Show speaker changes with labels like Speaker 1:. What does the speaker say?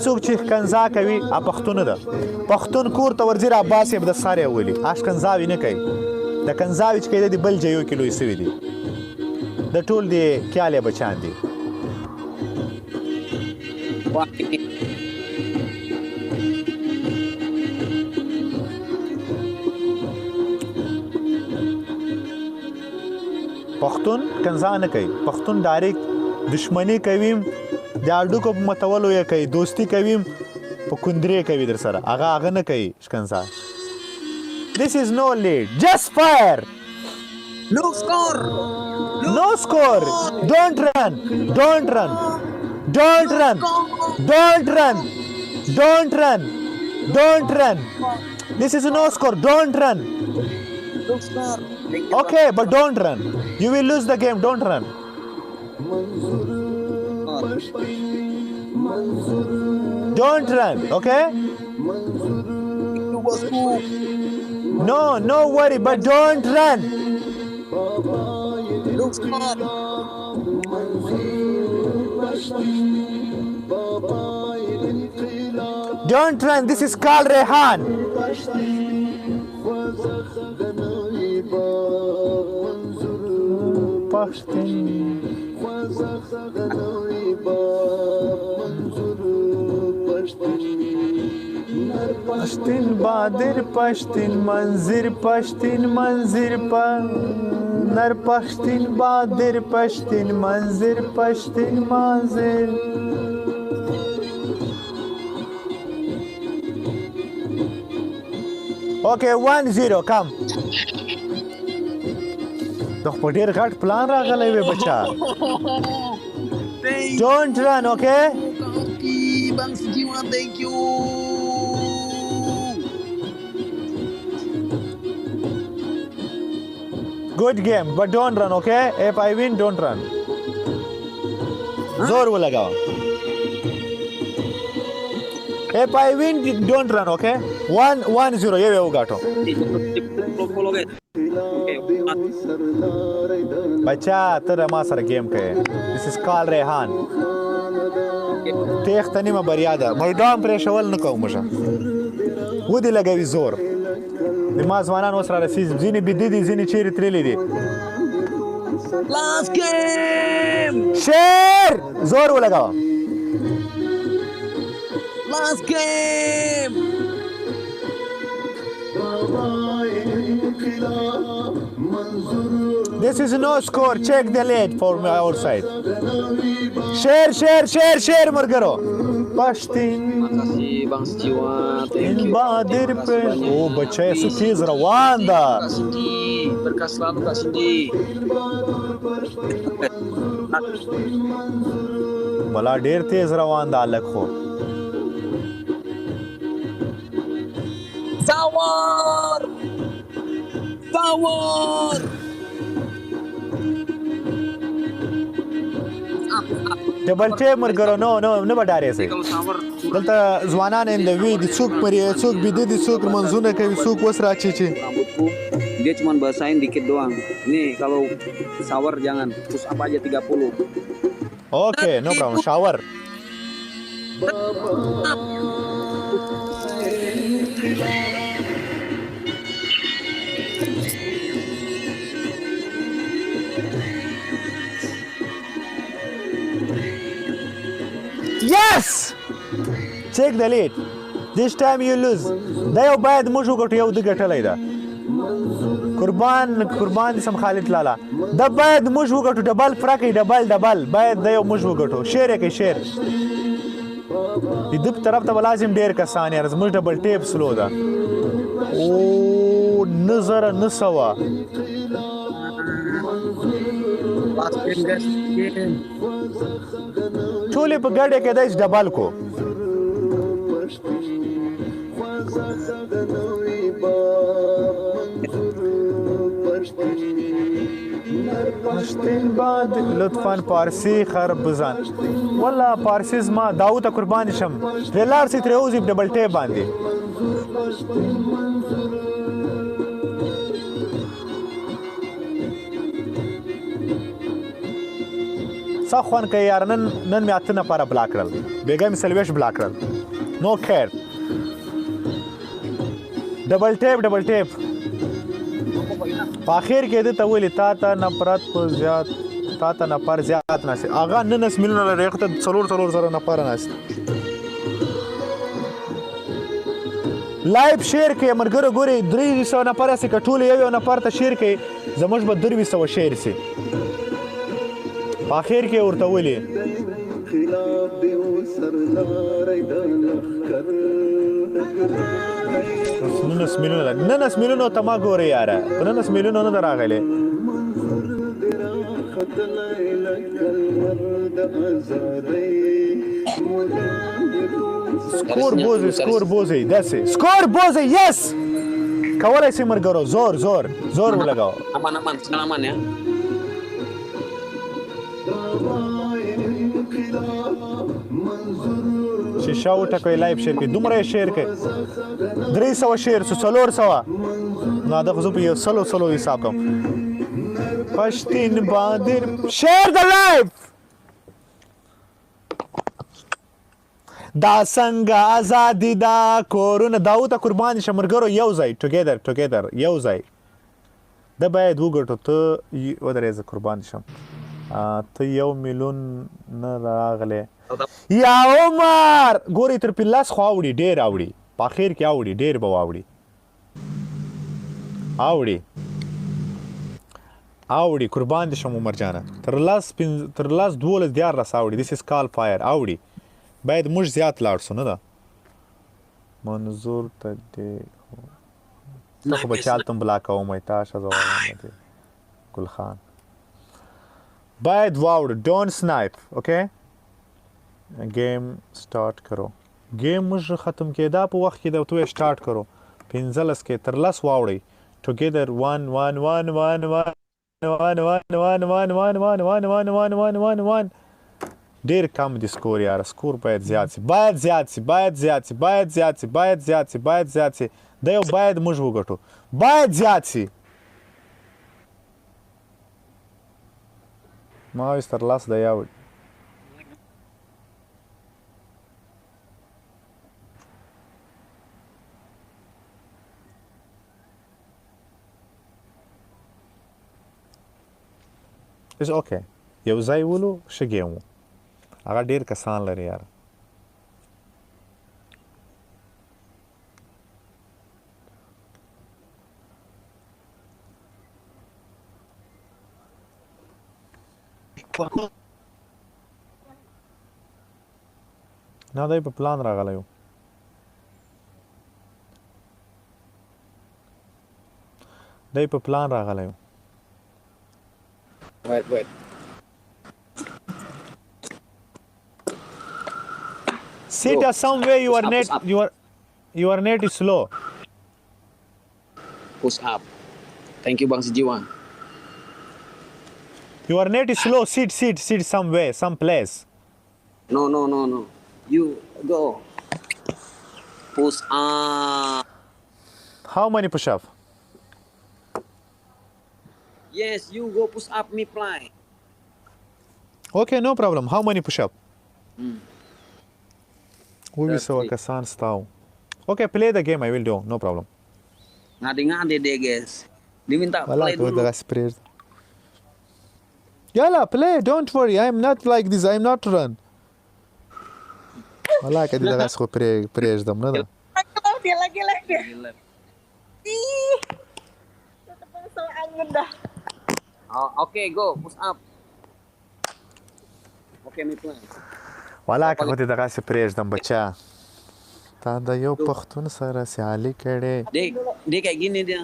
Speaker 1: څوک چې ښکنځا کوي پښتون ده پښتون کور ته ورځي عباس یې د سارې ولي ښکنځاوي نه کوي د کنځاوي چې کوي د بل جیو کې لوی سوي دي د ټول دی کیاله بچان دي پښتون کنځا نه کوي پښتون ډایرکټ دشمنی کوي د اډوکو په متولو یې کوي دوستی کوي په کندرې کوي در سره هغه نه کوي ښکنځا This is no lead. Just fire.
Speaker 2: No score.
Speaker 1: No score. Don't run. Don't run. Don't run. Don't run. Don't run. Don't run. This is no score. Don't run.
Speaker 2: No score.
Speaker 1: Okay, but don't run. You will lose the game. Don't run. Don't run. Okay? No, no worry, but don't run. Don't run. This is called Rehan. پشتین بادر پشتین منظر پشتین منظر نر پشتین بادر پشتین منظر پشتین منظر Okay, 1-0, come. د خو ډیر غټ پلان راغلی وی بچا Don't run, okay?
Speaker 2: Bang Sujiwan, thank you.
Speaker 1: Good game, but don't run, okay? If I win, don't run. Zor wo lagao. If I win, don't run, okay? 1-0, ye wo gato. Bacha, tere ma sara game kaye. This is called Rehan. تیخ تنیمه بریا ده میدان پرېښول نه کوو موږ ودې لګوي زور د ما ځوانان اوس را رسېږي ځینې بیده دي ځینې چیرې تللي دي
Speaker 2: Last game.
Speaker 1: شیر زور ولګوه
Speaker 2: Last game.
Speaker 1: This is no score. Check the lead for our side. Share مرګرو. پښتین.
Speaker 2: Makasih Bang Sujiwan.
Speaker 1: In Badir pe. Oh بچای سو تیز روان ده.
Speaker 2: Berkah selalu Kak Cindy.
Speaker 1: بلا ډیر تیز روان ده الک خو.
Speaker 2: Sawar.
Speaker 1: ډبل ټیپ مرګرو نه بډارې سي دلته ځوانان اندوي دي څوک پرې څوک بيده دي څوک منځونه کوي څوک وس راچی
Speaker 2: dia cuma basahin dikit doang nih kalau shower jangan terus apa aja 30
Speaker 1: Okay, no problem. Shower. Yes! Check the lead. This time you lose. دا یو باید موږ وګټو یو د ګټلای دا قربان سم خالد لالا دا باید موږ وګټو ډبل فرق ډبل باید دا یو موږ وګټو شیر کې شیر دې په طرف ته لازم ډیر کسان یې زموږ ډبل ټیپ سلو دا او نظر نسوا ټولې په ګډه کې دایس ډبل کو پشتین باد لطفاً پارسی خرب بزن والله پارسی زما داو ته قربان شم ولار سي تروزي ډبل ټیپ باندې څه خوند کوي یار نن مې 8 نفره بلاک کړل بېګا مې 40 بلاک کړل نو خیر ډبل ټیپ په اخر کې دې ته ویلي تا ته نفر زیات ناست هغه 19 میلیونه لري هغه ته 4 زره نفره ناست لایف شیر کې مرګره ګوري 300 نفر سي کټول یو نفر ته شیر کې زموږ به 300 شیر سي په اخر کې ورته ولي خلاف دی سردار ننس میلیونه ته ما ګوري یاره 19 میلیونه نه راغلي سکور بوزي یس کولای شي مرګرو زور ولګاو
Speaker 2: aman ya
Speaker 1: شیشه وټکوي لایف شیر کې دومره شیر کې 300 شیر 400 نو دا خو په یو سلو حساب کوم پښتين باندې شیر د لایف دا څنګه ازادي دا کورونه داوته قربان شمرګرو یو ځای ټوګیدر یو ځای د باید وګټو ته ودرېزه قربان شم ته 1 میلیون نه راغله یا عمر ګوري تر پلاس خو اوړي ډېر اوړي په اخر کې اوړي ډېر به اوړي قربان دي شم عمر جانه تر لاس 12 دیار راس اوړي دیس از کال فایر اوړي باید موږ زیات لاړ سو نه دا منظور ته دې ته به چالتم بلا کوم تاسو زوال ګل خان باید واوړ ډونټ سنایپ اوکے گیم سٹارټ کرو گیم موږ ختم کېدا په وخت کې دا تو سٹارټ کرو 15 کې تر لاس واوړی ټوګیدر 1 ډیر کم دي سکور یار سکور باید زیات سي دا یو باید موږ وګټو باید زیات سي ما تر لاس دا یاوړ It's okay. یو ځای ولو ښه ګیم و هغه ډېر کسان لري یار نه دی په پلان راغلی و
Speaker 2: wait
Speaker 1: sit somewhere your net is slow
Speaker 2: push up thank you Bang Sijiwan
Speaker 1: your net is slow sit somewhere some place
Speaker 2: no you go push up
Speaker 1: how many push up
Speaker 2: yes you go push up me fly
Speaker 1: okay no problem how many push up ویسو کسان ستاو okay play the game I will do no problem
Speaker 2: ngade deh guys diminta play dulu
Speaker 1: yalla play don't worry I'm not like this I'm not run wala kadi daga sko prejdam ne da
Speaker 3: dia lagi ih tetap so angin dah
Speaker 2: okay go push up okay me play
Speaker 1: ولا که خو دې دغسې پرېږدم بچا تا د یو پښتون سره سیالي کړې
Speaker 2: dia kayak gini dia